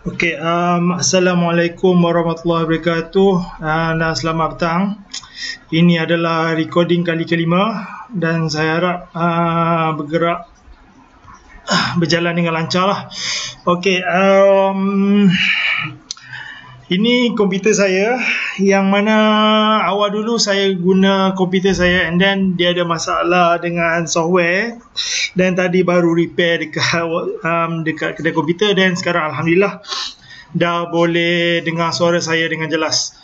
Assalamualaikum warahmatullahi wabarakatuh dan selamat petang. Ini adalah recording kali kelima dan saya harap berjalan dengan lancar lah. Ini komputer saya yang mana awal dulu saya guna komputer saya and then dia ada masalah dengan software dan tadi baru repair dekat kedai komputer dan sekarang Alhamdulillah dah boleh dengar suara saya dengan jelas.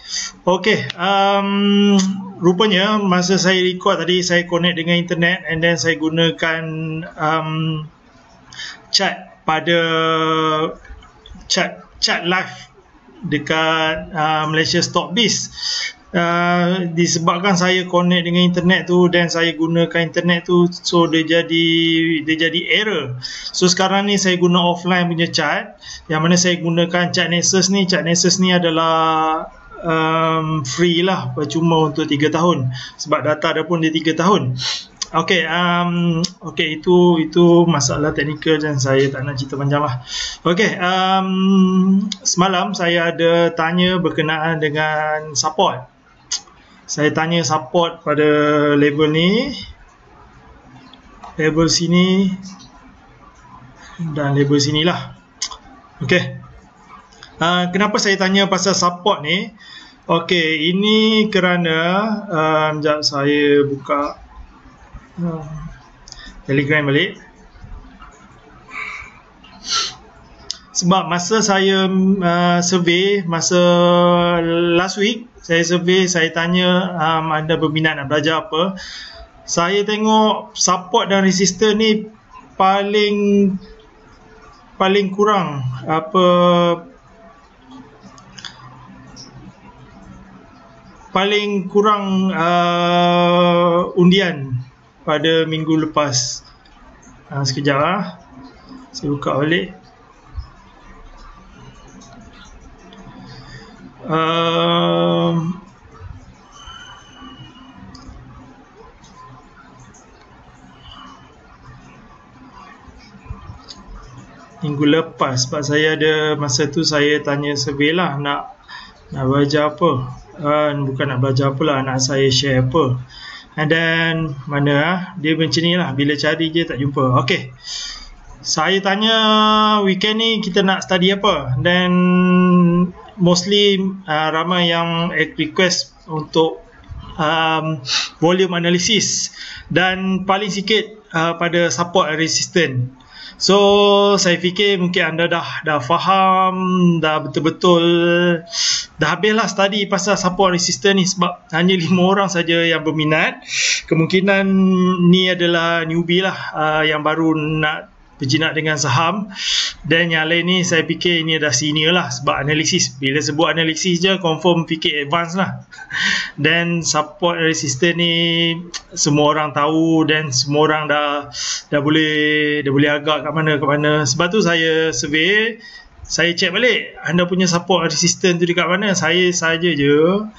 Rupanya masa saya record tadi saya connect dengan internet and then saya gunakan chat live dekat Malaysia Stock Biz. Disebabkan saya connect dengan internet tu dan saya gunakan internet tu, so dia jadi error. So sekarang ni saya guna offline punya chat, yang mana saya gunakan chat Nexus ni. Chat Nexus ni adalah free lah, percuma untuk 3 tahun sebab data dia pun dia 3 tahun. Itu masalah teknikal dan saya tak nak cerita panjang lah. Semalam saya ada tanya berkenaan dengan support. Saya tanya support pada label ni, label sini dan label sini lah. Kenapa saya tanya pasal support ni? Ini kerana sekejap saya buka Telegram balik. Sebab masa saya survey, masa last week saya survey, saya tanya anda berminat nak belajar apa. Saya tengok support dan resistor ni paling kurang undian pada minggu lepas. Sekejap lah, saya buka balik. Minggu lepas, sebab saya ada masa tu saya tanya survey lah, nak belajar apa, bukan nak belajar apa lah, nak saya share apa. And then dia macam ni lah, bila cari je tak jumpa. Saya tanya weekend ni kita nak study apa, then mostly ramai yang request untuk volume analysis dan paling sikit pada support and resistance. So saya fikir mungkin anda dah faham, dah betul-betul dah habislah study pasal support resistance ni, sebab hanya 5 orang saja yang berminat. Kemungkinan ni adalah newbie lah, yang baru nak berjinak dengan saham, dan yang lain ni saya fikir ini dah senior lah, sebab analisis, bila sebut analisis je confirm fikir advance lah. Dan support resistance ni semua orang tahu dan semua orang dah boleh agak kat mana. Sebab tu saya survey, saya check balik anda punya support resistance tu dekat mana. Saya saja je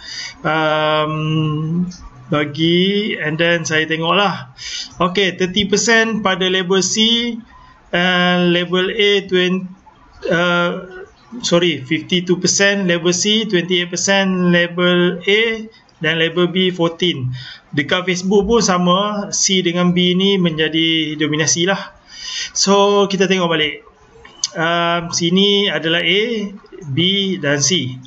bagi, and then saya tengok lah. 30% pada label C, label A 52% label C, 28% label A, dan label B 14. Dekat Facebook pun sama, C dengan B ni menjadi dominasi lah. So kita tengok balik, sini adalah A, B dan C.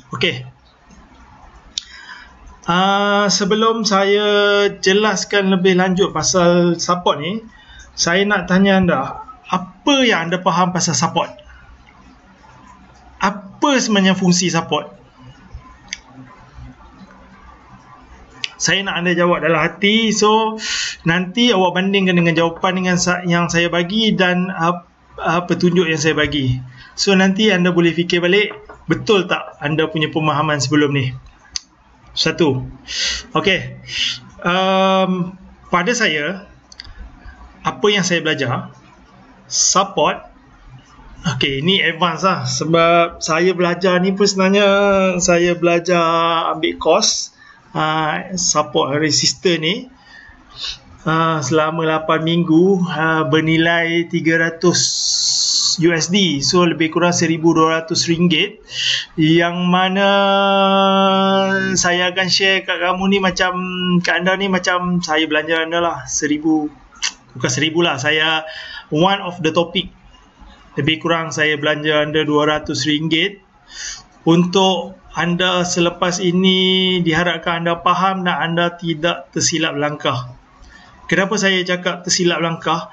Sebelum saya jelaskan lebih lanjut pasal support ni, saya nak tanya anda, apa yang anda faham pasal support? Apa sebenarnya fungsi support? Saya nak anda jawab dalam hati. So nanti awak bandingkan dengan jawapan yang saya bagi dan petunjuk yang saya bagi. So nanti anda boleh fikir balik, betul tak anda punya pemahaman sebelum ni? Satu. Pada saya, apa yang saya belajar, support, ni advance lah, sebab saya belajar ni pun sebenarnya saya belajar ambil course support resistor ni selama 8 minggu, bernilai 300 USD. So lebih kurang RM1,200, yang mana saya akan share kat kamu ni, macam kat anda ni, macam saya belanja anda lah bukan 1,000 lah, saya one of the topic. Lebih kurang saya belanja anda RM200 untuk anda selepas ini. Diharapkan anda faham dan anda tidak tersilap langkah. Kenapa saya cakap tersilap langkah?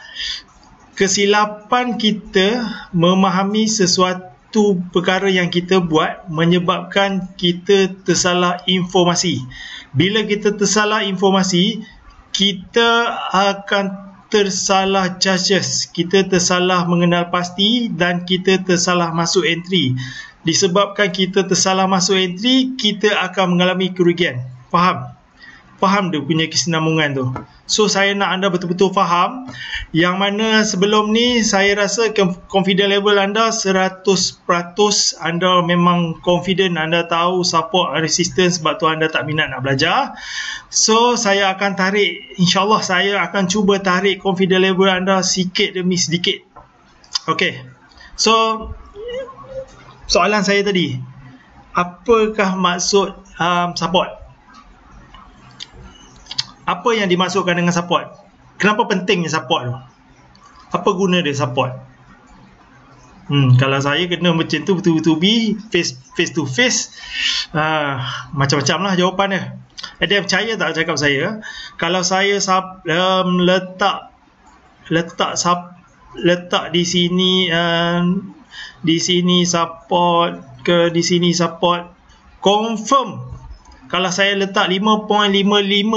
Kesilapan kita memahami sesuatu perkara yang kita buat menyebabkan kita tersalah informasi. Bila kita tersalah informasi, kita akan tersalah charges, kita tersalah mengenal pasti, dan kita tersalah masuk entry. Disebabkan kita tersalah masuk entry, kita akan mengalami kerugian. Faham dia punya kesinambungan tu. So saya nak anda betul-betul faham, yang mana sebelum ni saya rasa confident level anda 100%, anda memang confident, anda tahu support resistance, sebab tu anda tak minat nak belajar. So saya akan tarik, insyaAllah saya akan cuba tarik confident level anda sikit demi sedikit. Okay, so soalan saya tadi, apakah maksud support? Apa yang dimaksudkan dengan support? Kenapa pentingnya support tu? Apa guna dia support? Kalau saya kena macam tu betul-betul face to face, macam-macam lah jawapan dia. Ada yang percaya tak cakap saya? Kalau saya letak di sini support ke di sini support, confirm kalau saya letak 5.55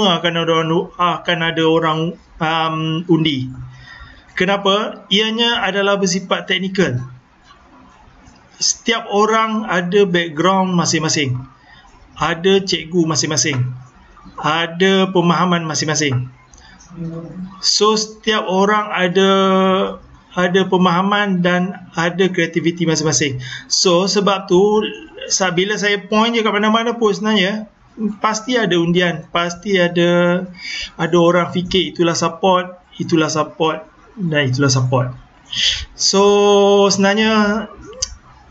akan ada orang undi. Kenapa? Ianya adalah bersifat teknikal. Setiap orang ada background masing-masing, ada cikgu masing-masing, ada pemahaman masing-masing. So setiap orang ada pemahaman dan ada kreativiti masing-masing. So sebab tu bila saya point je kat mana-mana pun, sebenarnya pasti ada undian, pasti ada orang fikir itulah support dan itulah support. So sebenarnya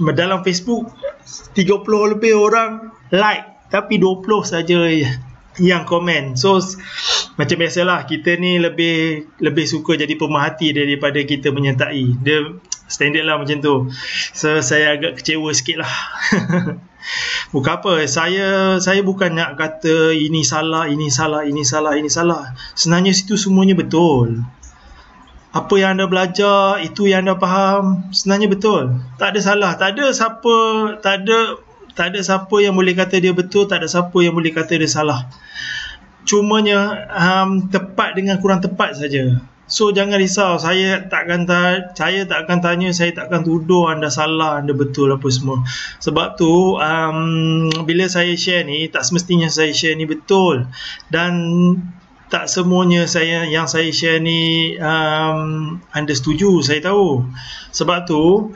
dalam Facebook 30 lebih orang like, tapi 20 saja yang komen. So macam biasalah, kita ni lebih suka jadi pemerhati daripada kita menyertai. Dia standard lah macam tu. So saya agak kecewa sikit lah. Bukan apa, saya bukan nak kata ini salah. Sebenarnya situ semuanya betul. Apa yang anda belajar, itu yang anda faham, sebenarnya betul. Tak ada salah, tak ada siapa yang boleh kata dia betul, tak ada siapa yang boleh kata dia salah. Cumanya tepat dengan kurang tepat saja. So jangan risau, saya tak akan tanya, saya tak akan tuduh anda salah, anda betul apa semua. Sebab tu bila saya share ni, tak semestinya saya share ni betul, dan tak semuanya yang saya share ni anda setuju, saya tahu. Sebab tu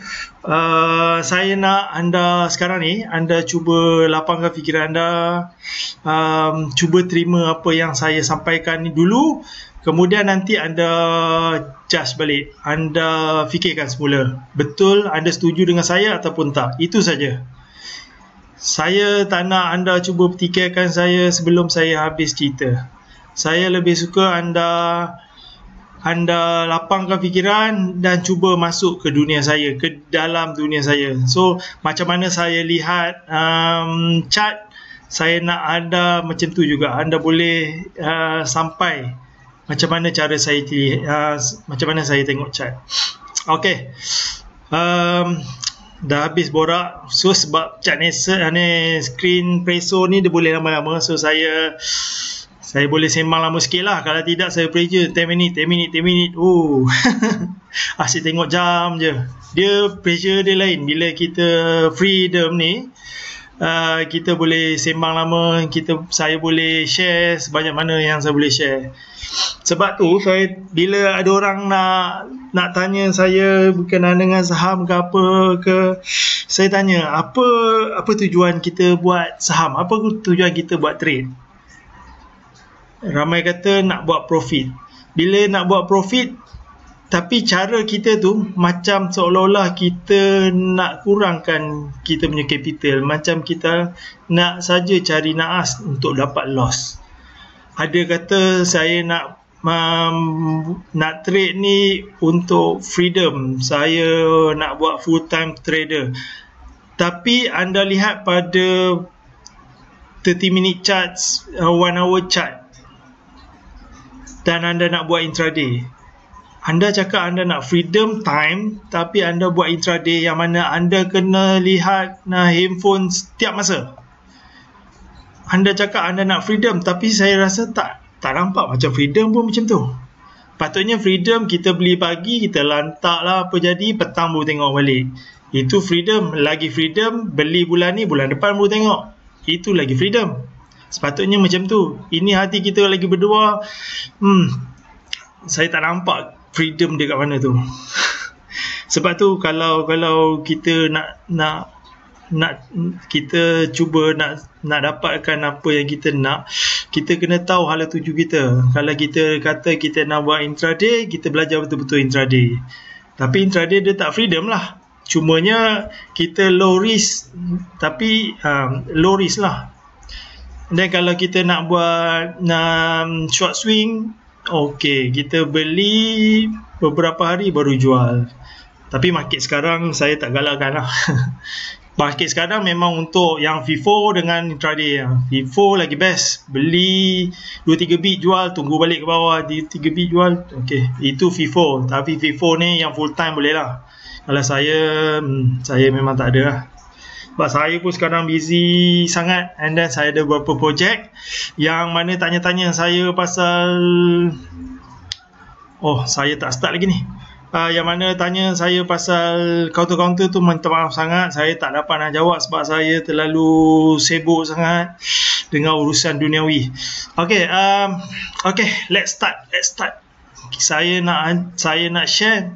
saya nak anda sekarang ni, anda cuba lapangkan fikiran anda, cuba terima apa yang saya sampaikan ni dulu. Kemudian nanti anda judge balik, anda fikirkan semula, betul anda setuju dengan saya ataupun tak. Itu saja. Saya tak nak anda cuba fikirkan saya sebelum saya habis cerita. Saya lebih suka anda lapangkan fikiran dan cuba masuk ke dunia saya, ke dalam dunia saya. So macam mana saya lihat chart, saya nak anda macam tu juga. Anda boleh sampai macam mana cara saya macam mana saya tengok chart. Okay, dah habis borak. So sebab chart ni screen preso ni dia boleh lama-lama, so saya boleh sembang lama sikit lah. Kalau tidak saya pressure 10 minit. Asyik tengok jam je. Dia pressure dia lain. Bila kita freedom ni, kita boleh sembang lama, saya boleh share sebanyak mana yang saya boleh share. Sebab tu bila ada orang nak tanya saya berkenaan dengan saham ke apa ke, saya tanya apa tujuan kita buat saham, apa tujuan kita buat trade. Ramai kata nak buat profit. Bila nak buat profit, Tapi cara kita tu macam seolah-olah kita nak kurangkan kita punya capital. Macam kita nak saja cari naas untuk dapat loss. Ada kata saya nak trade ni untuk freedom. Saya nak buat full time trader. Tapi anda lihat pada 30 minute charts, 1 hour chart, dan anda nak buat intraday. Anda cakap anda nak freedom time, tapi anda buat intraday yang mana anda kena lihat handphone setiap masa. Anda cakap anda nak freedom, tapi saya rasa tak nampak macam freedom pun macam tu. Patutnya freedom kita beli pagi, kita lantak lah apa jadi, petang baru tengok balik. Itu freedom. Lagi freedom, beli bulan ni, bulan depan baru tengok. Itu lagi freedom. Sepatutnya macam tu. Ini hati kita lagi berdua. Saya tak nampak freedom dia kat mana tu. Sebab tu kalau kita nak kita cuba nak dapatkan apa yang kita nak, kita kena tahu hala tuju kita. Kalau kita kata kita nak buat intraday, kita belajar betul-betul intraday. Tapi intraday dia tak freedom lah. Cumanya kita low risk, tapi low risk lah. Dan kalau kita nak buat short swing, okey, kita beli beberapa hari baru jual. Tapi market sekarang saya tak galakkan lah. Market sekarang memang untuk yang FIFO dengan intraday. FIFO lagi best. Beli 2-3 bit jual, tunggu balik ke bawah, 3 bit jual. Okey, itu FIFO. Tapi FIFO ni yang full time boleh lah. Kalau saya memang tak ada lah. Sebab saya pun sekarang busy sangat, and then saya ada beberapa projek yang mana tanya-tanya saya pasal saya tak start lagi ni. Yang mana tanya saya pasal counter-counter tu, minta maaf sangat, saya tak dapat nak jawab sebab saya terlalu sibuk sangat dengan urusan duniawi. Okay, let's start. Saya nak share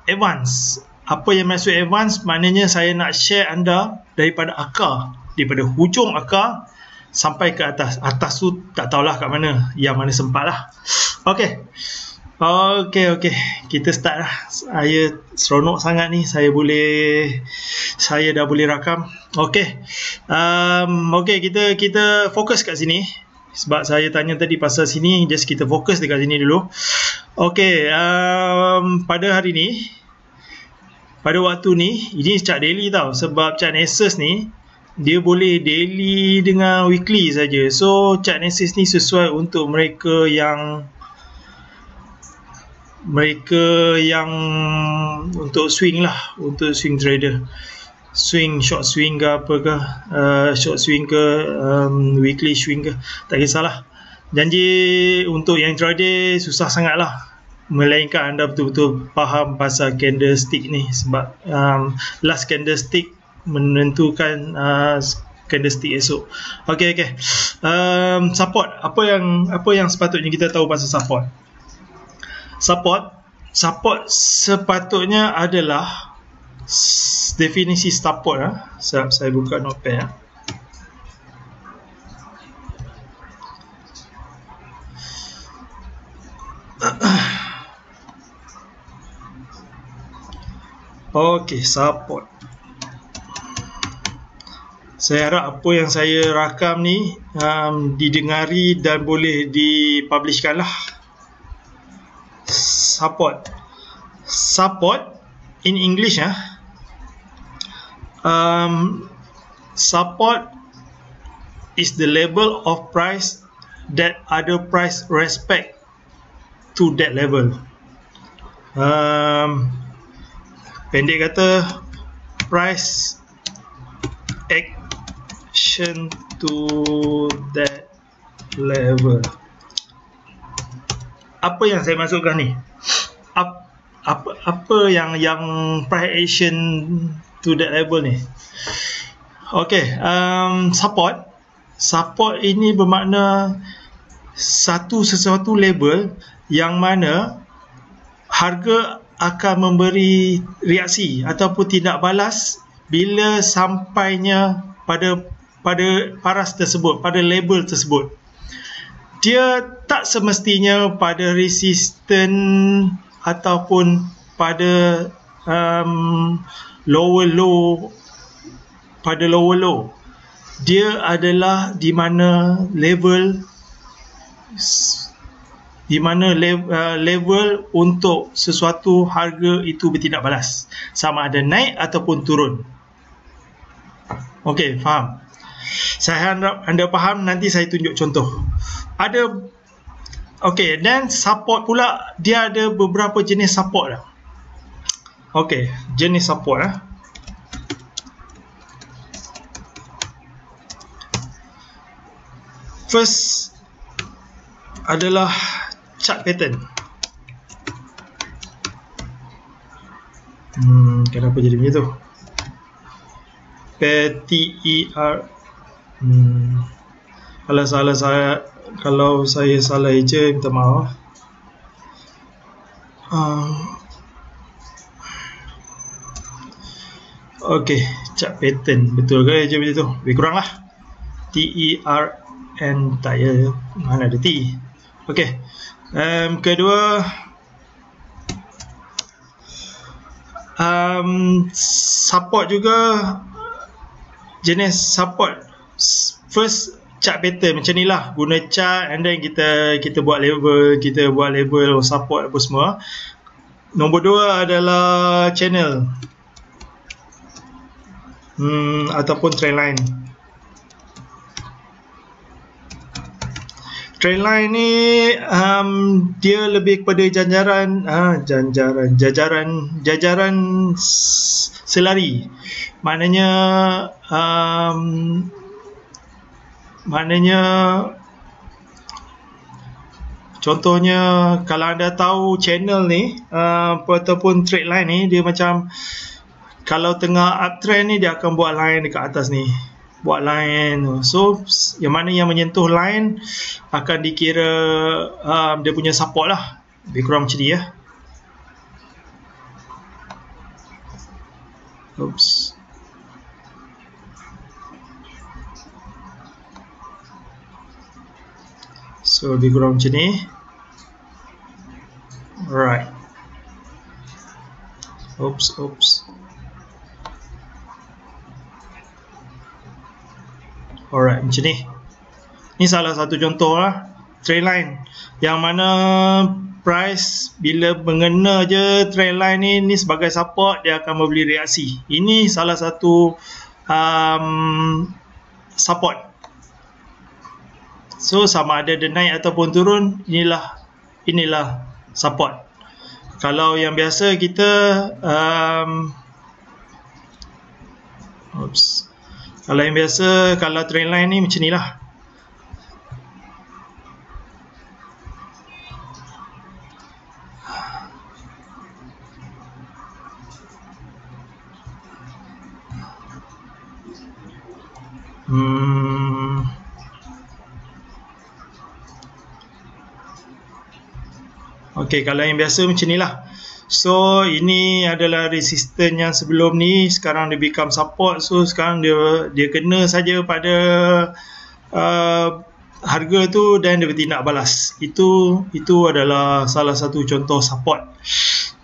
advance. Apa yang maksud advance? Maknanya saya nak share anda daripada akar, daripada hujung akar sampai ke atas. Atas tu tak tahulah kat mana, yang mana sempat lah. Okay, kita start lah. Saya seronok sangat ni, saya dah boleh rakam. Okay, kita fokus kat sini. Sebab saya tanya tadi pasal sini, just kita fokus dekat sini dulu. Okay, pada hari ni, pada waktu ni, ini chart daily tau. Sebab chart Nexus ni, dia boleh daily dengan weekly saja. So, chart Nexus ni sesuai untuk mereka yang untuk swing lah, untuk swing trader, short swing ke apa ke, short swing ke weekly swing ke, tak kisahlah. Janji untuk yang intraday susah sangat lah, melainkan anda betul-betul faham pasal candlestick ni. Sebab last candlestick menentukan candlestick esok. Okay. Support, apa yang sepatutnya kita tahu pasal support? Support sepatutnya adalah definisi support. Saya buka notepad. Okey, support. Saya harap apa yang saya rakam ni didengari dan boleh dipublishkan lah. Support in English support is the level of price that other price respect to that level. Pendek kata, price action to that level. Apa yang saya masukkan ni? Apa yang price action to that level ni? Okay, support ini bermakna sesuatu label yang mana harga akan memberi reaksi ataupun tindak balas bila sampainya pada paras tersebut, pada label tersebut. dia tak semestinya pada resistant ataupun pada lower low. Dia adalah di mana level untuk sesuatu harga itu bertindak balas, sama ada naik ataupun turun. Okey, faham? Saya harap anda faham. Nanti saya tunjuk contoh. Okey, dan support pula, dia ada beberapa jenis support lah. Okey, jenis support lah. First adalah chart pattern. Kenapa jadi macam tu? PTER. Kalau saya salah eja, minta maaf. Okey, chart pattern. Betul ke eja macam tu? Lebih kurang lah. TERN tak ya. Mana ada T? Okey. Kedua, support juga, jenis support. First, chart pattern macam ni lah, guna chart and then kita buat label support apa semua. Nombor dua adalah channel ataupun trend line. Trendline ni dia lebih kepada jajaran selari. Maknanya contohnya, kalau anda tahu channel ni ataupun trend line ni, dia macam kalau tengah uptrend ni, dia akan buat line dekat atas ni, buat line. So yang mana yang menyentuh line akan dikira dia punya support lah. Lebih kurang macam ni ya. Oops. So lebih kurang macam ni. Alright. Oops. Alright, macam ni. Ni salah satu contoh lah, trend line, yang mana price bila mengena je trend line ni sebagai support, dia akan memberi reaksi. Ini salah satu support. So sama ada dia naik ataupun turun, inilah support. Kalau yang biasa kita kalau trend line ni macam ni lah. Okey, kalau yang biasa macam ni lah. So ini adalah resistance yang sebelum ni, sekarang dia become support. So sekarang dia kena saja pada harga tu dan dia bertindak balas. Itu adalah salah satu contoh support.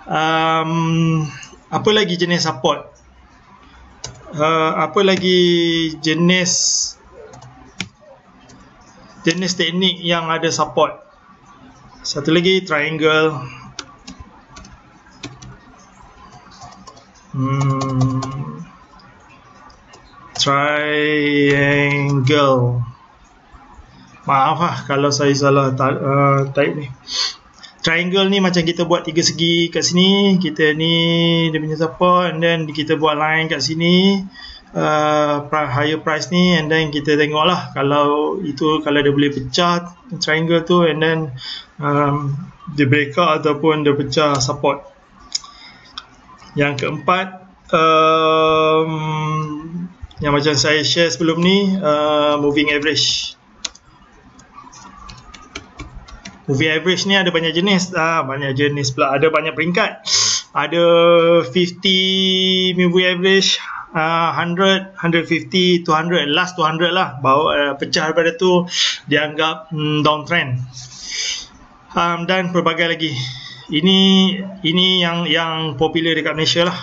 Apa lagi jenis support? Apa lagi jenis teknik yang ada support? Satu lagi, triangle. Triangle. Maaf lah kalau saya salah type ni. Triangle ni macam kita buat tiga segi kat sini. Kita ni dia punya support, and then kita buat line kat sini, higher price ni, and then kita tengok lah kalau dia boleh pecah triangle tu, and then dia break out ataupun dia pecah support. Yang keempat, yang macam saya share sebelum ni, moving average. Moving average ni ada banyak jenis. Ada banyak peringkat. Ada 50 moving average, 100, 150, 200, last 200 lah. Baru pecah daripada tu dianggap downtrend. Dan pelbagai lagi. Ini yang popular dekat Malaysia lah.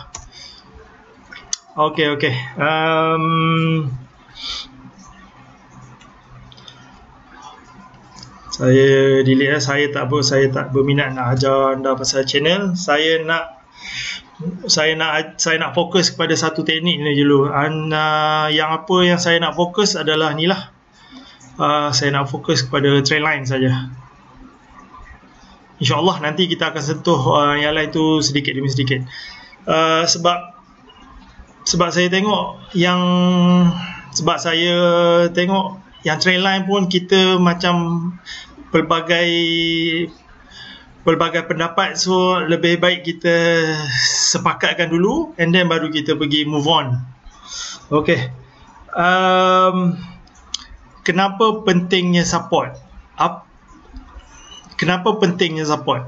Okey. Saya delete. Saya tak berminat nak ajar anda pasal channel. Saya nak fokus kepada satu teknik ni dulu. Yang saya nak fokus adalah ni lah. Saya nak fokus kepada trend line saja. InsyaAllah nanti kita akan sentuh yang lain tu sedikit demi sedikit. Sebab saya tengok yang trend line pun kita macam pelbagai pendapat, so lebih baik kita sepakatkan dulu and then baru kita pergi move on. Okay. Kenapa pentingnya support? Kenapa pentingnya support?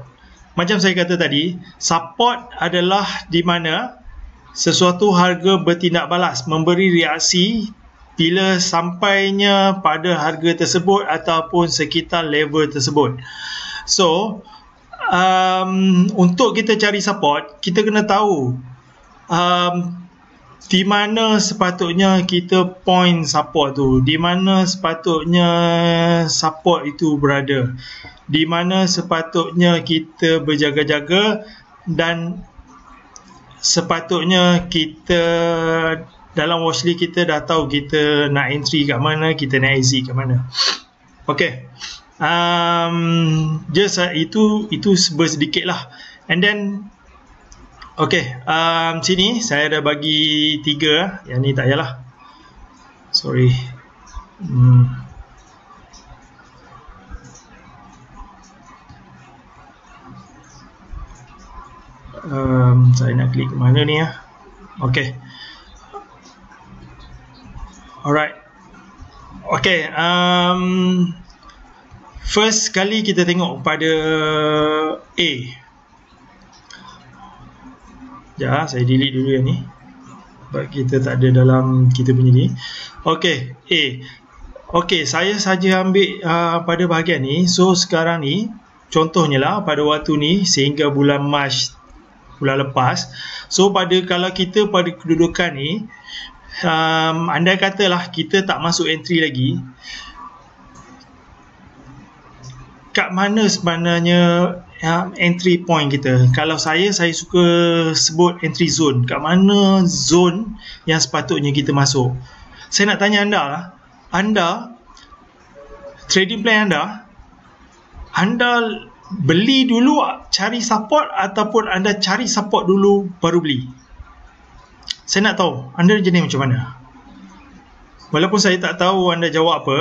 Macam saya kata tadi, support adalah di mana sesuatu harga bertindak balas, memberi reaksi bila sampainya pada harga tersebut ataupun sekitar level tersebut. So, untuk kita cari support, kita kena tahu di mana sepatutnya kita point support tu, di mana sepatutnya support itu berada, di mana sepatutnya kita berjaga-jaga, dan sepatutnya kita dalam watchlist kita dah tahu kita nak entry kat mana, kita nak exit kat mana. Okay. Itu sedikit lah. And then okay, sini saya dah bagi 3. Yang ni tak payahlah. Sorry. Saya nak klik ke mana ni ya? Okay. Alright. Okay. First kali kita tengok pada A. Saya delete dulu yang ni sebab kita tak ada dalam kita punya ni. Okay, A. Okay, saya saja ambil pada bahagian ni. So sekarang ni, contohnya lah pada waktu ni sehingga bulan Mac bulan lepas. So kalau kita pada kedudukan ni, andai katalah kita tak masuk entry lagi, kat mana sebenarnya entry point kita? Kalau saya suka sebut entry zone. Kat mana zone yang sepatutnya kita masuk? Saya nak tanya anda lah. Anda, trading plan anda beli dulu cari support ataupun anda cari support dulu baru beli? Saya nak tahu anda jenis macam mana. Walaupun saya tak tahu anda jawab apa,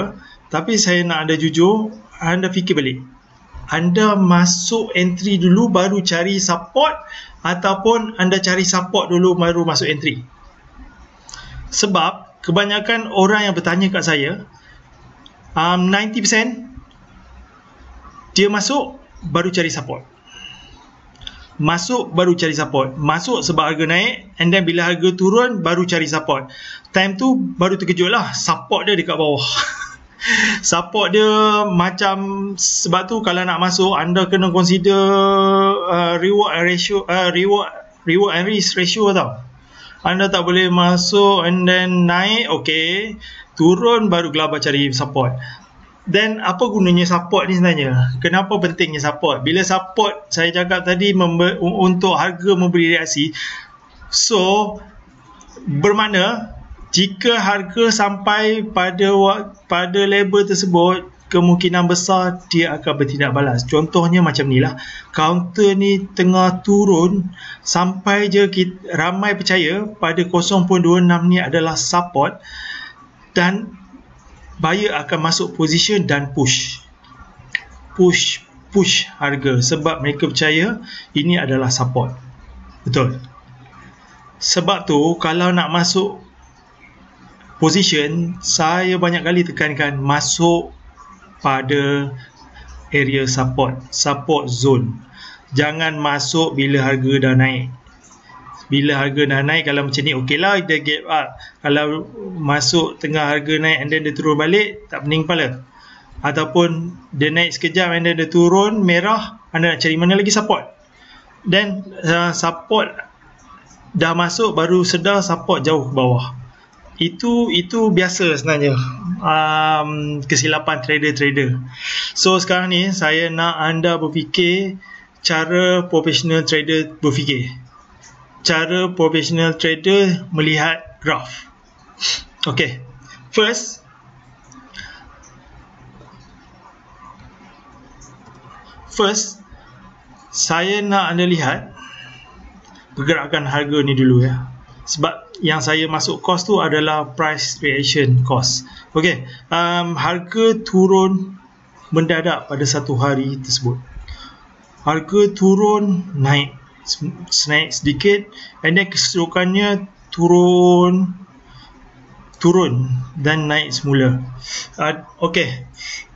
tapi saya nak anda jujur. Anda fikir balik, anda masuk entry dulu baru cari support ataupun anda cari support dulu baru masuk entry? Sebab kebanyakan orang yang bertanya kat saya, 90% dia masuk baru cari support, masuk baru cari support, masuk sebab harga naik, and then bila harga turun baru cari support. Time tu baru terkejut lah, support dia dekat bawah. Support dia macam, sebab tu kalau nak masuk anda kena consider reward and risk ratio tau. Anda tak boleh masuk and then naik, okay, turun baru gelabah cari support. Then apa gunanya support ni sebenarnya? Kenapa pentingnya support? Bila support saya cakap tadi untuk harga memberi reaksi, so bermakna jika harga sampai pada level tersebut, kemungkinan besar dia akan bertindak balas. Contohnya macam ni lah, counter ni tengah turun sampai je ramai percaya pada 0.26 ni adalah support, dan buyer akan masuk position dan push harga sebab mereka percaya ini adalah support. Betul. Sebab tu kalau nak masuk position, saya banyak kali tekankan masuk pada area support zone. Jangan masuk bila harga dah naik. Bila harga dah naik, kalau macam ni okey lah, dia gap up. Kalau masuk tengah harga naik and then dia turun balik, tak pening kepala. Ataupun dia naik sekejap and then dia turun merah, anda nak cari mana lagi support. Dan support dah masuk, baru sedar support jauh ke bawah. Itu biasa sebenarnya, kesilapan trader-trader. So sekarang ni saya nak anda berfikir cara professional trader berfikir. Cara professional trader melihat graf. Okay, first saya nak anda lihat pergerakan harga ni dulu ya. Sebab yang saya masuk course tu adalah price reaction course. Okay, harga turun mendadak pada satu hari tersebut. Harga turun, naik sedikit, and then keserokannya turun dan naik semula. Okay,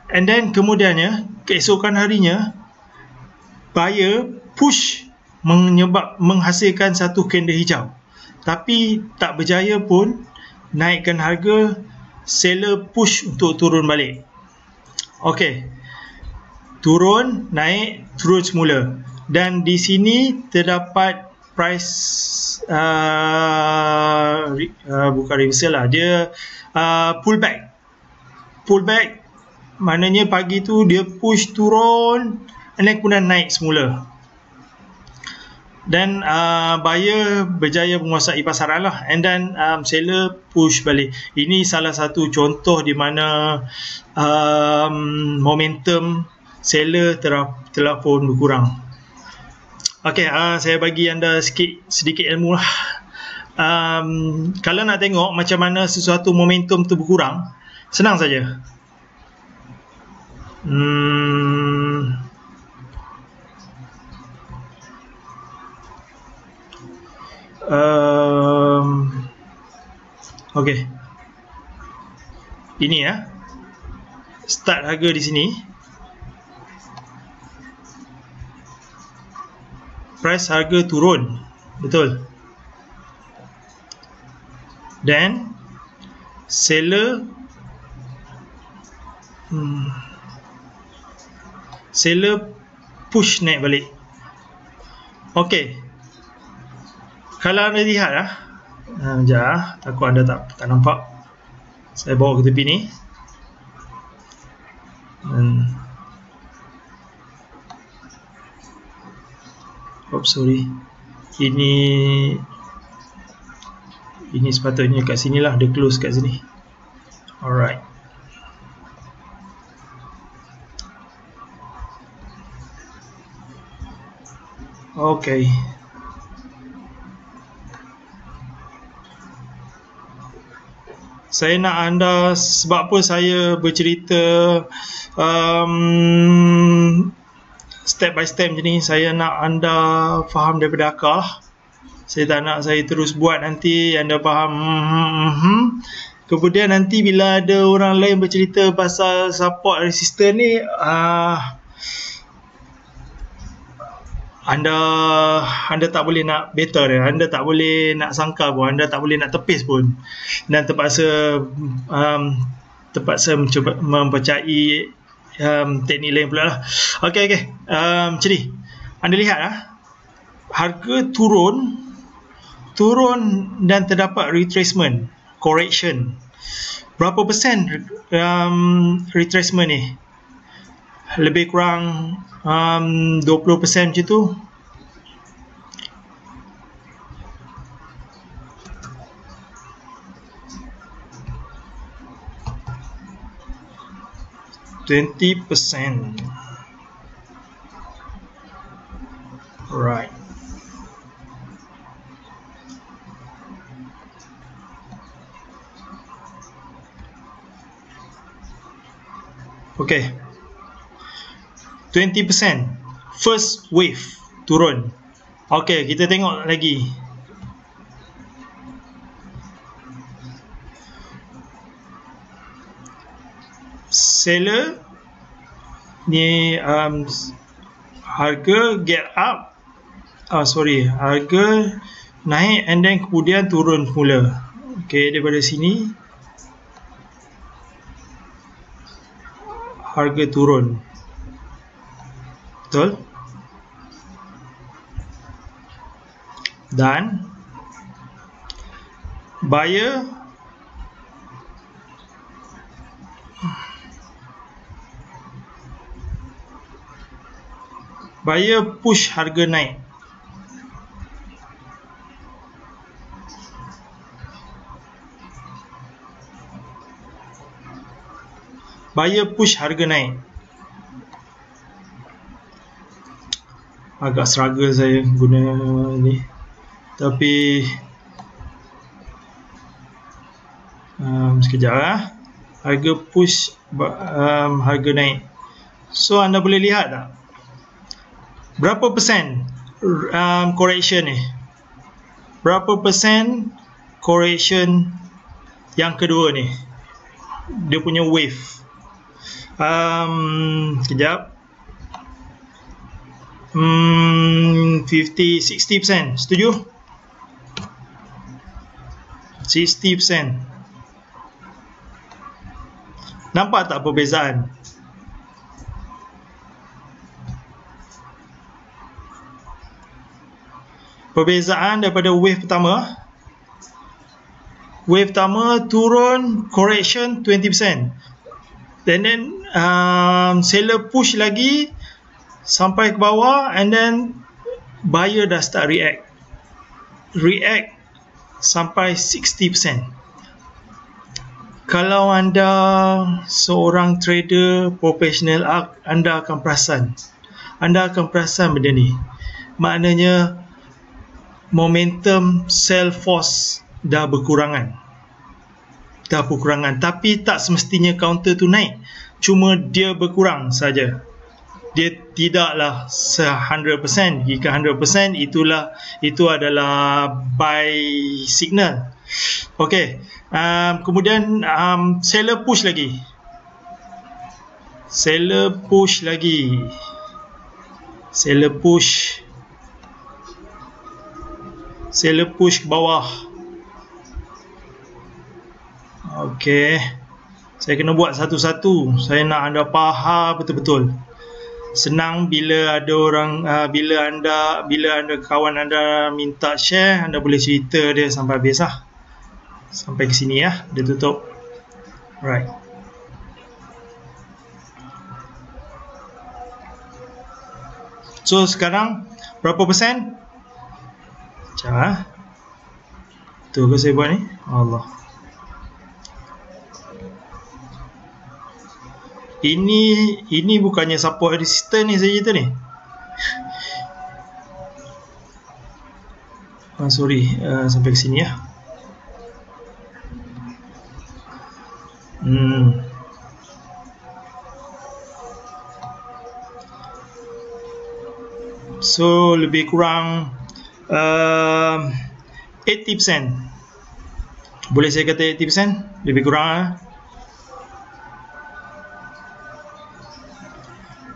and then kemudiannya keesokan harinya buyer push menghasilkan satu candle hijau, tapi tak berjaya pun naikkan harga. Seller push untuk turun balik. Okay, turun, naik, turun semula. Dan di sini terdapat price bukan reversal lah, dia pullback. Pullback maknanya pagi tu dia push turun and then kemudian naik semula. Dan buyer berjaya menguasai pasaran lah, and then seller push balik. Ini salah satu contoh di mana momentum seller telah pun berkurang. Okay, saya bagi anda sedikit ilmu lah. Kalau nak tengok macam mana sesuatu momentum tu berkurang, senang saja. Okay, ini ya, start harga di sini, price harga turun, betul. Dan seller push naik balik. Okay, kalau anda lihat lah, sekejap, takut anda tak nampak. Saya bawa ke tepi ni. Sorry. Ini sepatutnya kat sini lah, dia close kat sini. Alright. Okay. Saya nak anda, sebab apa saya bercerita step by step macam ni, saya nak anda faham daripada akal lah. Saya tak nak saya terus buat nanti anda faham kemudian nanti bila ada orang lain bercerita pasal support resistance ni, anda tak boleh nak better dia, anda tak boleh nak sangka pun, anda tak boleh nak tepis pun, dan terpaksa mencuba mempercayai teknik lain pula lah. Okay, macam ni anda lihat lah, harga turun dan terdapat retracement, correction. Berapa persen retracement ni? Lebih kurang 20% macam tu. %20. Right. Okay. 20%. First wave turun. Okay, kita tengok lagi. Seller ni harga get up. Harga naik and then kemudian turun semula. Okay, daripada sini harga turun. Betul? Dan buyer push harga naik. Buyer push harga naik. Agak struggle saya guna ni, tapi sekejap lah. Harga push harga naik. So anda boleh lihat tak berapa persen correction ni? Berapa persen correction yang kedua ni? Dia punya wave. Sekejap. 50-60%. Setuju? 60%. Nampak tak perbezaan? Perbezaan daripada wave pertama. Wave pertama turun, correction 20%. And then seller push lagi sampai ke bawah, and then buyer dah start react sampai 60%. Kalau anda seorang trader profesional, anda akan perasan benda ni. Maknanya momentum sell force dah berkurangan, tapi tak semestinya counter tu naik, cuma dia berkurang saja. Dia tidaklah 100%. Jika 100%, itu adalah buy signal. Okey. Kemudian seller push lagi. Seller push ke bawah. Okey. Saya kena buat satu-satu. Saya nak anda faham betul-betul. Senang bila ada orang, bila anda kawan anda minta share, anda boleh cerita dia sampai habis lah. Sampai ke sini ya, dia tutup. Right. So sekarang berapa persen? Macam tu ke saya buat ni? Allah. Ini bukannya support resistance ni saya cerita ni. Sorry, sampai ke sini ya. So lebih kurang 80%. Boleh saya kata 80%? Lebih kurang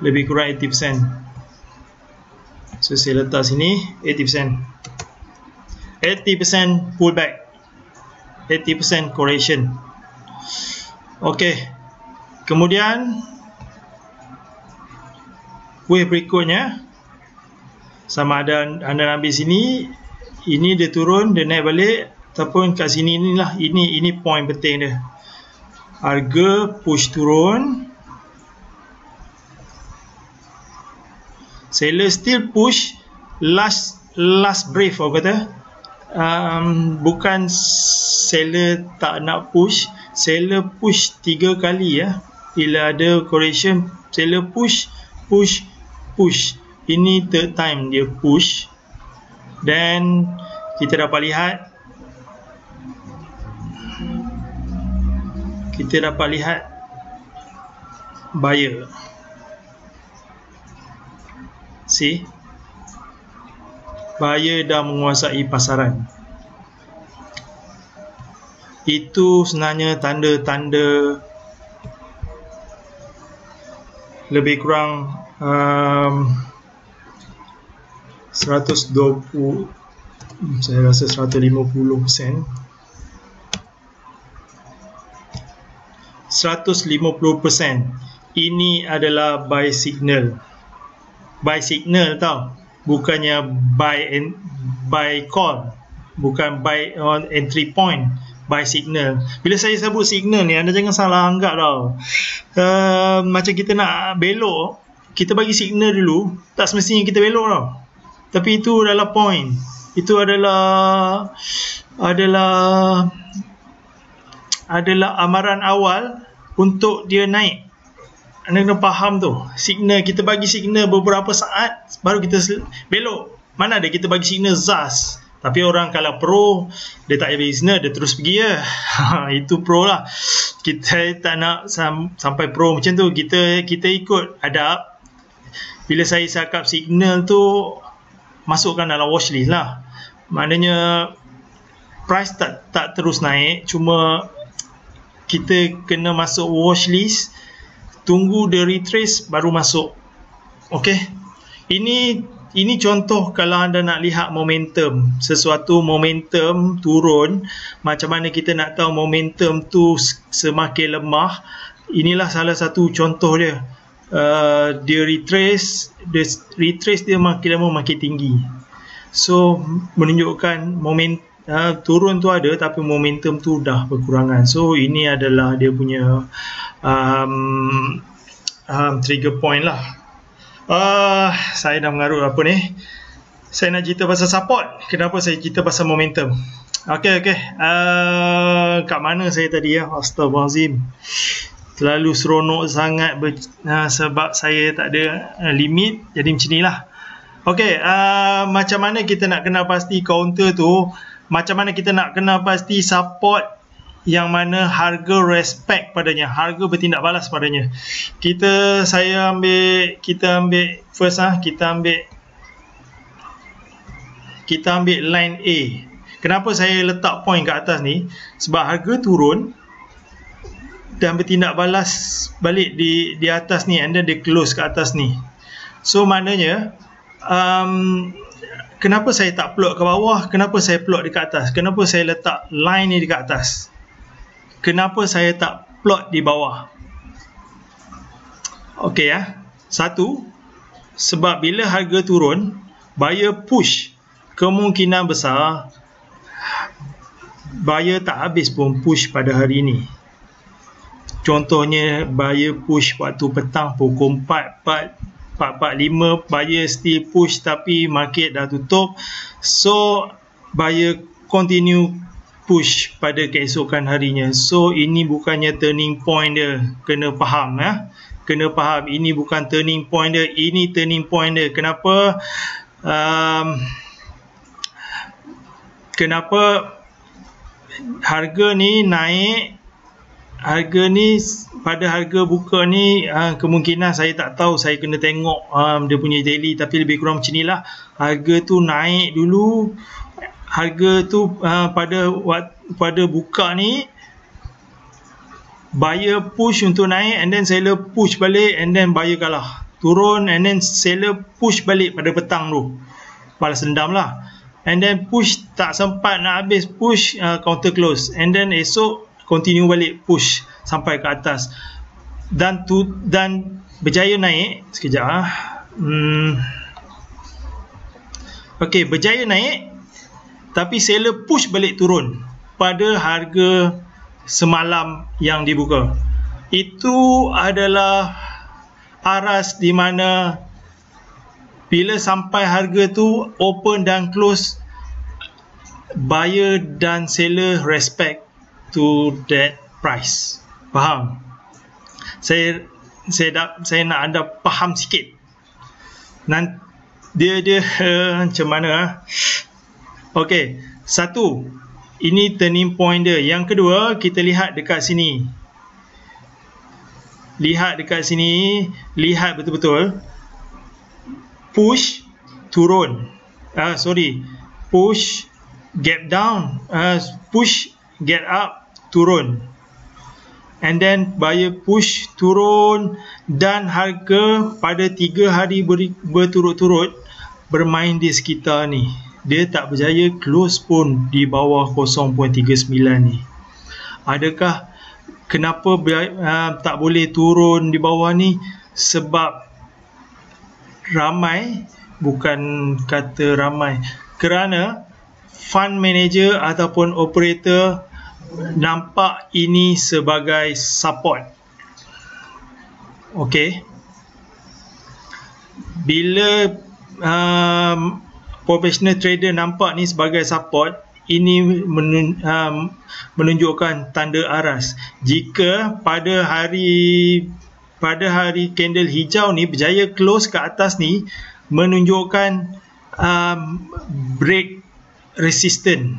lebih kurang 80%. So saya letak sini 80%. 80% pullback, 80% correction. Okey. Kemudian wave berikutnya, sama ada anda ambil sini, ini dia turun, dia naik balik, ataupun kat sini inilah, ini point penting dia. Harga push turun, seller still push, last brief orang kata. Bukan seller tak nak push, seller push 3 kali ya. Bila ada correction, seller push. Ini third time dia push. Dan kita dapat lihat buyer. See, buyer dah menguasai pasaran. Itu sebenarnya tanda-tanda lebih kurang 120 Saya rasa 150%. 150%. Ini adalah buy signal. Buy signal tau. Bukannya buy call. Bukan buy on entry point. Buy signal. Bila saya sebut signal ni, anda jangan salah anggap tau. Macam kita nak belok, kita bagi signal dulu, tak semestinya kita belok tau. Tapi itu adalah point. Itu adalah amaran awal untuk dia naik. Anda kena faham tu. Signal, kita bagi signal beberapa saat baru kita belok. Mana ada kita bagi signal zas. Tapi orang kalau pro, dia tak bagi signal, dia terus pergi je. Itu pro lah. Kita tak nak sampai pro macam tu. Kita ikut adab. Bila saya cakap signal tu, masukkan dalam watchlist lah. Maknanya price tak terus naik, cuma kita kena masuk watchlist, tunggu dia retrace baru masuk. Okey. Ini contoh kalau anda nak lihat momentum, sesuatu momentum turun, macam mana kita nak tahu momentum tu semakin lemah. Inilah salah satu contoh dia. Dia retrace dia makin lama makin tinggi. So menunjukkan turun tu ada, tapi momentum tu dah berkurangan. So ini adalah dia punya trigger point lah. Saya dah mengarut apa ni. Saya nak cerita pasal support. Kenapa saya cerita pasal momentum? Okay. Kat mana saya tadi ya? Astaghfirullahaladzim. Terlalu seronok sangat sebab saya tak ada limit. Jadi macam ni lah. Okay, macam mana kita nak kenal pasti counter tu? Macam mana kita nak kenal pasti support yang mana harga respect padanya, harga bertindak balas padanya? Kita ambil first kita ambil line A. Kenapa saya letak point kat atas ni? Sebab harga turun dan bertindak balas balik di atas ni, and then dia close kat atas ni. So maknanya kenapa saya tak plot ke bawah, kenapa saya plot dekat atas, kenapa saya letak line ni dekat atas, kenapa saya tak plot di bawah? Okey ya. Satu, sebab bila harga turun, buyer push, kemungkinan besar buyer tak habis pun push pada hari ni. Contohnya buyer push waktu petang pukul 4.45, buyer still push tapi market dah tutup. So buyer continue push pada keesokan harinya. So ini bukannya turning point dia. Kena faham ya. Kena faham, ini bukan turning point dia, ini turning point dia. Kenapa? Kenapa harga ni naik? Harga ni pada harga buka ni kemungkinan saya tak tahu, saya kena tengok dia punya daily, tapi lebih kurang macam inilah. Harga tu naik dulu, harga tu pada buka ni buyer push untuk naik, and then seller push balik, and then buyer kalah, turun, and then seller push balik pada petang tu, balas dendam lah, and then push tak sempat nak habis push, counter close, and then esok continue balik push sampai ke atas dan berjaya naik. Sekejap Okey, berjaya naik tapi seller push balik turun pada harga semalam yang dibuka. Itu adalah aras di mana bila sampai harga tu open dan close, buyer dan seller respect to that price. Faham? Saya nak anda faham sikit. Dia macam mana? Okey, satu, ini turning point dia. Yang kedua, kita lihat dekat sini. Lihat dekat sini, lihat betul-betul. Push turun. Push gap down, push get up, turun, and then buyer push turun, dan harga pada 3 hari berturut-turut bermain di sekitar ni. dia tak berjaya close pun di bawah 0.39 ni. Adakah kenapa tak boleh turun di bawah ni? Sebab ramai, bukan kata ramai, kerana fund manager ataupun operator nampak ini sebagai support. Okey, bila professional trader nampak ni sebagai support, ini menunjukkan tanda aras. Jika pada hari candle hijau ni berjaya close ke atas ni, menunjukkan break resistance.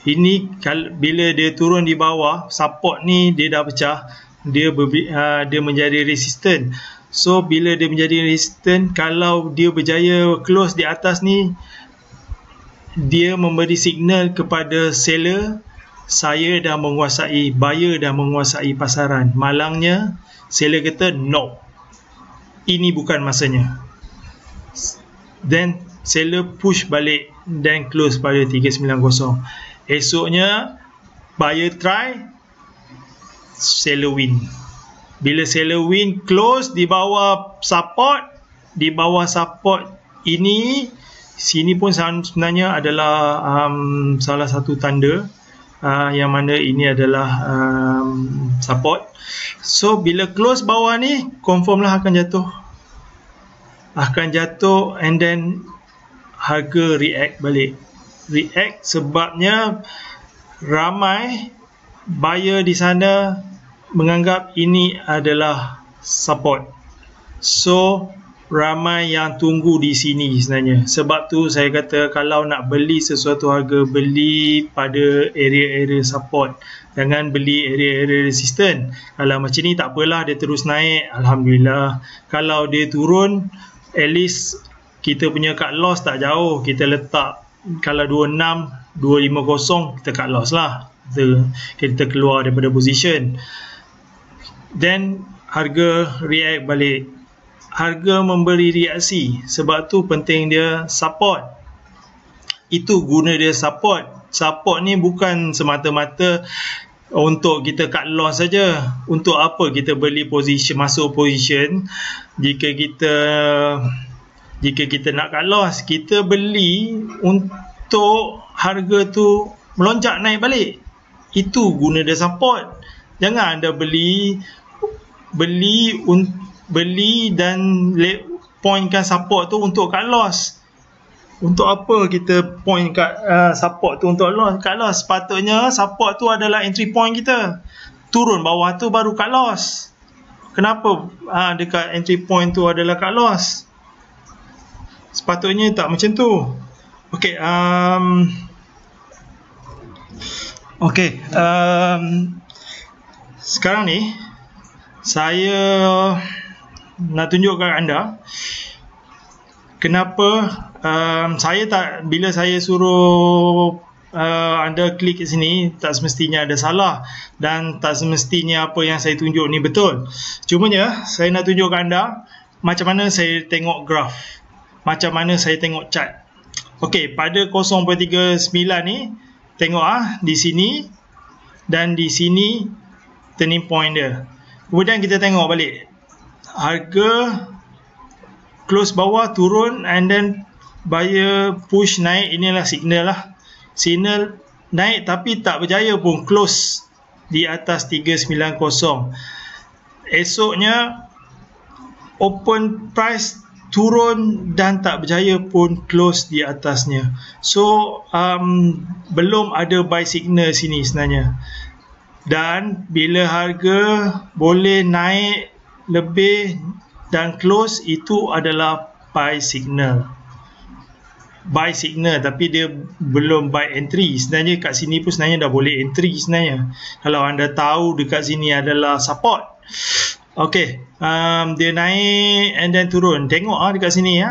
Ini bila dia turun di bawah, support ni dia dah pecah, dia menjadi resistant. So bila dia menjadi resistant, kalau dia berjaya close di atas ni, dia memberi signal kepada seller, saya dah menguasai, buyer dah menguasai pasaran. Malangnya seller kata no, ini bukan masanya. Then seller push balik dan close pada 390. Esoknya buyer try, seller win. Bila seller win, close di bawah support, ini, sini pun sebenarnya adalah salah satu tanda yang mana ini adalah support. So bila close bawah ni, confirm lah akan jatuh, and then harga react balik. React sebabnya ramai buyer di sana menganggap ini adalah support. So ramai yang tunggu di sini sebenarnya. Sebab tu saya kata, kalau nak beli sesuatu harga, beli pada area-area support, jangan beli area-area resistant. Kalau macam ni tak apalah, dia terus naik, Alhamdulillah. Kalau dia turun, at least kita punya cut loss tak jauh. Kita letak, kalau 26, 250, kita cut loss lah, kita keluar daripada position. Then harga react balik. Harga memberi reaksi. Sebab tu penting dia support. Itu guna dia support. Support ni bukan semata-mata untuk kita cut loss saja. Untuk apa kita beli position, masuk position? Jika kita nak cut loss, kita beli untuk harga tu melonjak naik balik. Itu guna dia support. Jangan anda beli dan pointkan support tu untuk cut loss. Untuk apa kita point kat support tu untuk cut loss? Sepatutnya support tu adalah entry point kita. Turun bawah tu baru cut loss. Kenapa dekat entry point tu adalah cut loss? Sepatutnya tak macam tu. Okey, sekarang ni saya nak tunjukkan anda kenapa bila saya suruh anda klik ke sini, tak semestinya ada salah dan tak semestinya apa yang saya tunjuk ni betul. Cumanya saya nak tunjukkan anda macam mana saya tengok graf, macam mana saya tengok chart. Okey, pada 0.39 ni tengok di sini dan di sini turning point dia. Kemudian kita tengok balik, harga close bawah, turun, and then buyer push naik. Inilah signal lah. Signal naik tapi tak berjaya pun close di atas 390. Esoknya open price turun dan tak berjaya pun close di atasnya. So belum ada buy signal sini sebenarnya. Dan bila harga boleh naik lebih dan close, itu adalah buy signal. Buy signal, tapi dia belum buy entry. Sebenarnya kat sini pun sebenarnya dah boleh entry sebenarnya, kalau anda tahu dekat sini adalah support. Okey, dia naik and then turun. Tengok dekat sini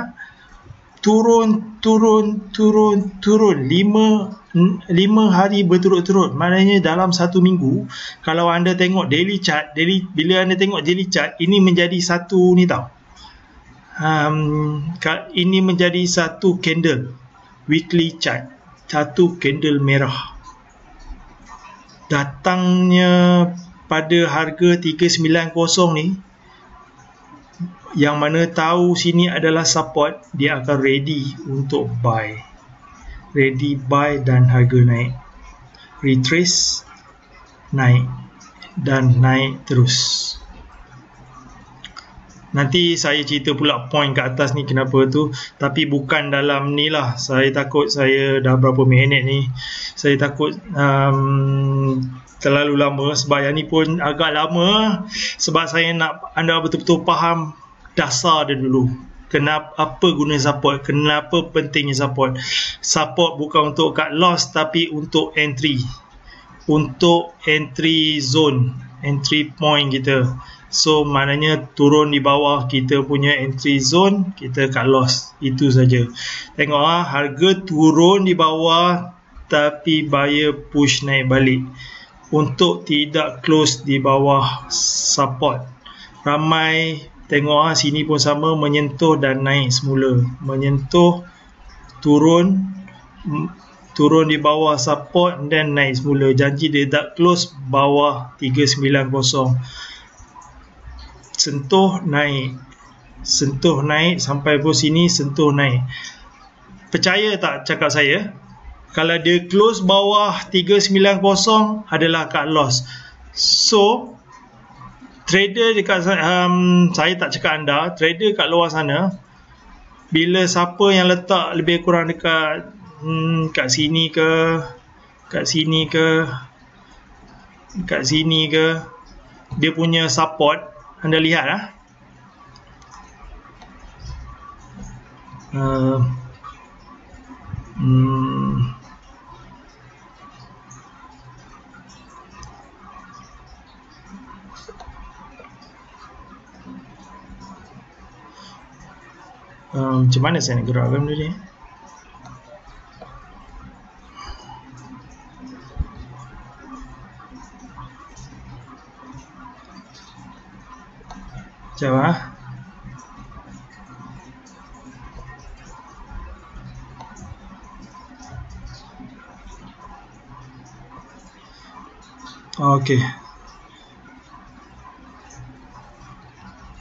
turun 5 hari berturut-turut. Maknanya dalam 1 minggu, kalau anda tengok daily chart, bila anda tengok daily chart, ini menjadi satu ni tau. Ini menjadi satu candle. weekly chart, satu candle merah. Datangnya pada harga 390 ni, yang mana tahu sini adalah support, dia akan ready untuk buy. Ready buy dan harga naik. Retrace, naik dan naik terus. Nanti saya cerita pula point kat atas ni kenapa tu, tapi bukan dalam ni lah. Saya takut saya dah berapa minit ni, saya takut terlalu lama, sebab yang ni pun agak lama, sebab saya nak anda betul-betul faham dasar dia dulu. Kenapa, apa guna support, kenapa pentingnya support. Support bukan untuk cut loss, tapi untuk entry, untuk entry zone, entry point kita. So maknanya turun di bawah kita punya entry zone, kita cut loss. Itu saja. Tengok harga turun di bawah, tapi buyer push naik balik untuk tidak close di bawah support. Ramai tengok sini pun sama, menyentuh dan naik semula, menyentuh, turun di bawah support dan naik semula. Janji dia tak close bawah 390. Sentuh naik sampai pun sini, sentuh naik. Percaya tak cakap saya? Kalau dia close bawah 390 adalah cut loss. So trader dekat saya tak cakap anda, trader kat luar sana, bila siapa yang letak lebih kurang dekat kat sini ke, kat sini ke, kat sini ke, dia punya support, anda lihat lah. Macam mana saya nak gerakkan benda ni? Macam mana? Okey.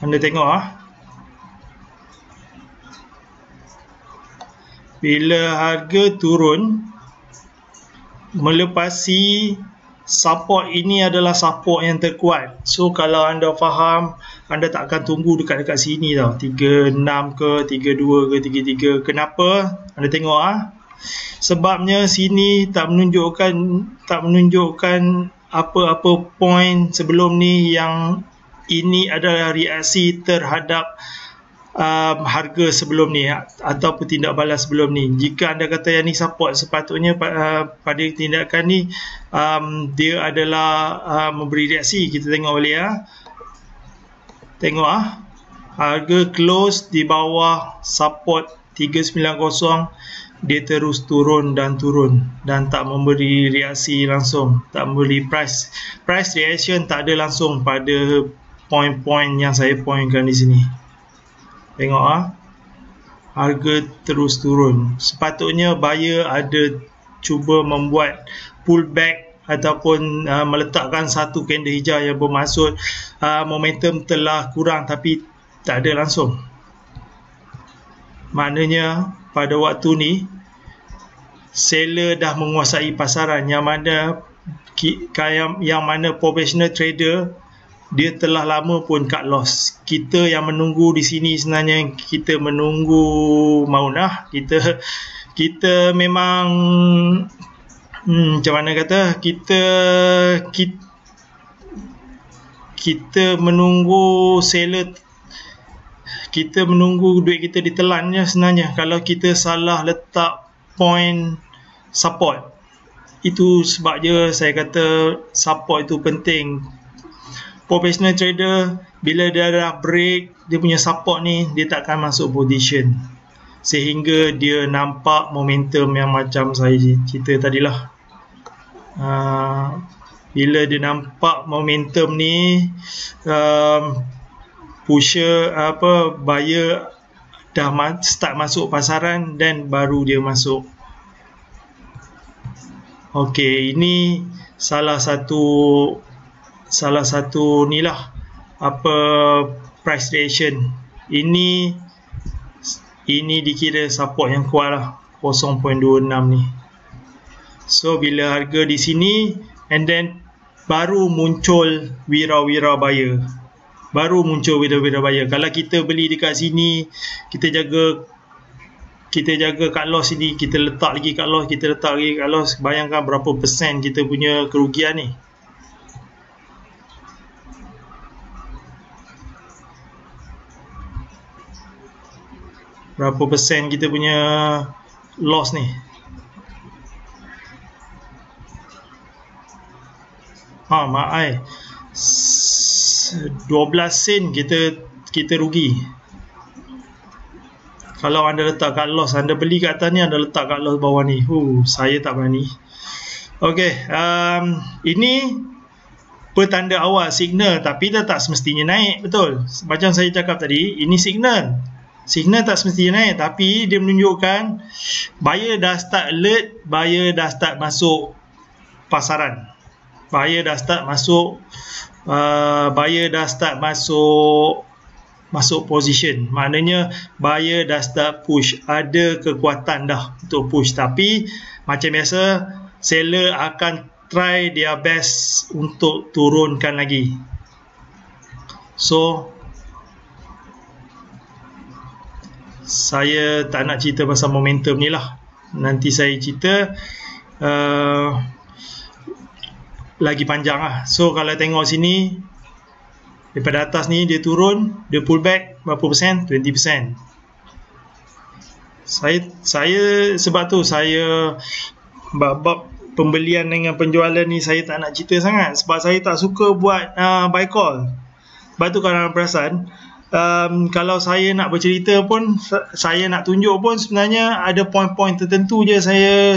Anda tengok bila harga turun melepasi support, ini adalah support yang terkuat. So kalau anda faham, anda tak akan tunggu dekat sini tau, 36 ke, 32 ke, 33. Kenapa? Anda tengok sebabnya sini tak menunjukkan apa-apa point sebelum ni yang ini adalah reaksi terhadap harga sebelum ni ataupun tindak balas sebelum ni. Jika anda kata yang ni support, sepatutnya pada tindakan ni dia adalah memberi reaksi. Kita tengok balik tengok harga close di bawah support 390, dia terus turun dan tak memberi reaksi langsung, tak memberi price reaction, tak ada langsung pada point-point yang saya pointkan di sini. Tengok harga terus turun. Sepatutnya buyer ada cuba membuat pullback ataupun meletakkan satu candle hijau yang bermaksud momentum telah kurang, tapi tak ada langsung. Maknanya pada waktu ni seller dah menguasai pasaran, yang mana professional trader dia telah lama pun cut loss. Kita yang menunggu di sini sebenarnya kita menunggu maunah. Kita memang macam mana kata, kita menunggu seller, kita menunggu duit kita ditelannya sebenarnya kalau kita salah letak point support. Itu sebabnya saya kata support itu penting. Professional trader bila dia dah break dia punya support ni, dia tak akan masuk position sehingga dia nampak momentum yang macam saya cerita tadilah. Bila dia nampak momentum ni, buyer dah start masuk pasaran, dan baru dia masuk Okey, ini salah satu ni lah apa price reaction. Ini dikira support yang kuat lah, 0.26 ni. So bila harga di sini and then baru muncul wira-wira buyer. Kalau kita beli dekat sini, kita jaga cut loss ini, kita letak lagi cut loss, bayangkan berapa persen kita punya kerugian ni. Berapa persen kita punya loss ni. Mak ai 12 sen kita rugi. Kalau anda letak cut loss, anda beli kat atas ni, anda letak cut loss bawah ni. Saya tak berani. Okey, ini petanda awal, signal, tapi dia tak semestinya naik, betul. Macam saya cakap tadi, ini signal. Signal tak semestinya naik, tapi dia menunjukkan buyer dah start alert, buyer dah start masuk pasaran. Buyer dah start masuk position. Maknanya buyer dah start push, ada kekuatan dah untuk push. Tapi macam biasa, seller akan try their best untuk turunkan lagi. So saya tak nak cerita pasal momentum ni lah. Nanti saya cerita lagi panjang lah. So kalau tengok sini, daripada atas ni dia turun, dia pull back berapa persen? 20%. Saya sebab tu saya bab pembelian dengan penjualan ni saya tak nak cerita sangat, sebab saya tak suka buat buy call. Sebab tu kalau perasan, kalau saya nak bercerita pun, saya nak tunjuk pun, sebenarnya ada poin-poin tertentu je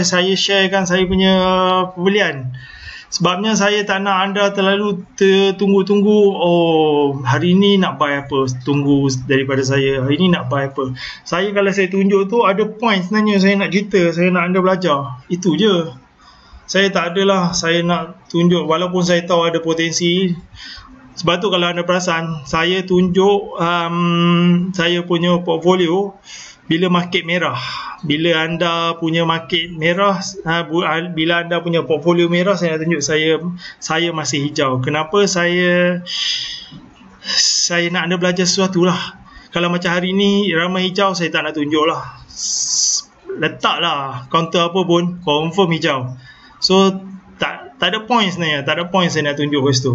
saya sharekan saya punya pembelian. Sebabnya saya tak nak anda terlalu tunggu-tunggu, hari ni nak buy apa, tunggu daripada saya, hari ni nak buy apa. Saya kalau saya tunjuk tu ada point sebenarnya saya nak cerita, saya nak anda belajar. Itu je. Saya tak adalah saya nak tunjuk, walaupun saya tahu ada potensi. Sebab tu kalau anda perasan, saya tunjuk saya punya portfolio bila market merah. Bila anda punya market merah, bila anda punya portfolio merah, saya nak tunjuk saya masih hijau. Kenapa saya nak anda belajar sesuatu lah. Kalau macam hari ni ramai hijau, saya tak nak tunjuk lah. Letaklah counter apa pun, confirm hijau. So tak ada point sebenarnya, tak ada point saya nak tunjuk kat situ.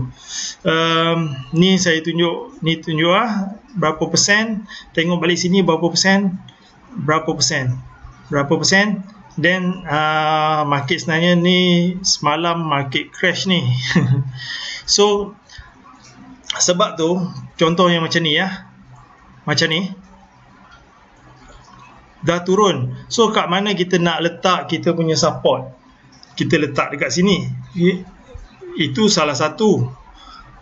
Ni saya tunjuk, lah berapa persen, tengok balik sini berapa persen, then market sebenarnya ni semalam market crash ni. So sebab tu contohnya macam ni ya, macam ni dah turun. So kat mana kita nak letak kita punya support, kita letak dekat sini. Itu salah satu.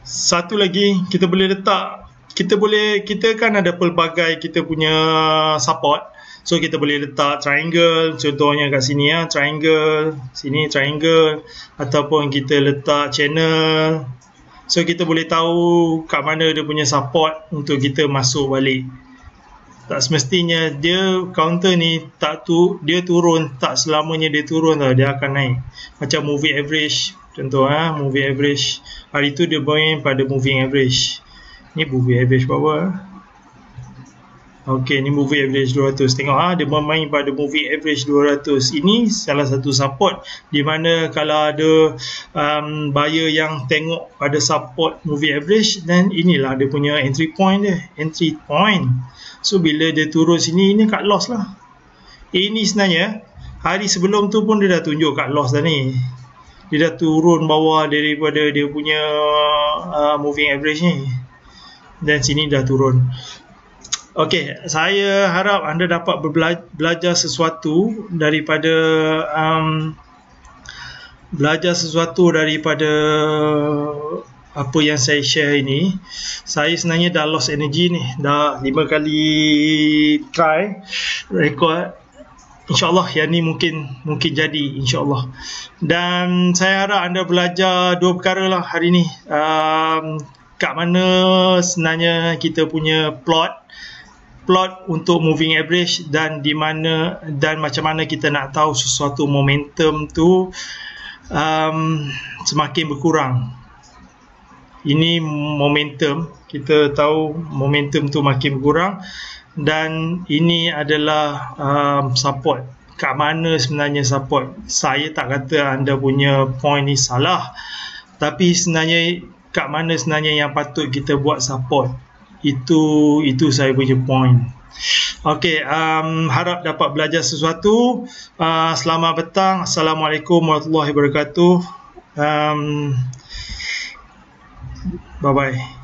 Satu lagi kita boleh letak, kita kan ada pelbagai kita punya support. So kita boleh letak triangle, contohnya kat sini ya, triangle, sini triangle, ataupun kita letak channel. So kita boleh tahu kat mana dia punya support untuk kita masuk balik. Tak semestinya dia counter ni dia turun, tak selamanya dia turun tau, dia akan naik. Macam moving average, contoh moving average, hari tu dia main pada moving average. Ni moving average berapa? Okey, ni moving average 200. Tengok dia bermain pada moving average 200. Ini salah satu support di mana kalau ada buyer yang tengok pada support moving average, dan inilah dia punya entry point dia, entry point. So bila dia turun sini, ini cut loss lah. Ini sebenarnya hari sebelum tu pun dia dah tunjuk cut loss dah ni. Dia dah turun bawah daripada dia punya moving average ni, dan sini dah turun. Okey, saya harap anda dapat belajar sesuatu daripada apa yang saya share ini. Saya sebenarnya dah lost energy ni, dah 5 kali try record. InsyaAllah yang ni mungkin jadi, insyaAllah. Dan saya harap anda belajar dua perkara lah hari ni. Kat mana sebenarnya kita punya plot untuk moving average, dan di mana dan macam mana kita nak tahu sesuatu momentum tu semakin berkurang. Ini momentum, kita tahu momentum tu makin berkurang, dan ini adalah support. Kat mana sebenarnya support? Saya tak kata anda punya point ni salah, tapi sebenarnya kat mana sebenarnya yang patut kita buat support. Itu saya punya point. Okey, harap dapat belajar sesuatu. Selamat petang. Assalamualaikum warahmatullahi wabarakatuh. Bye bye.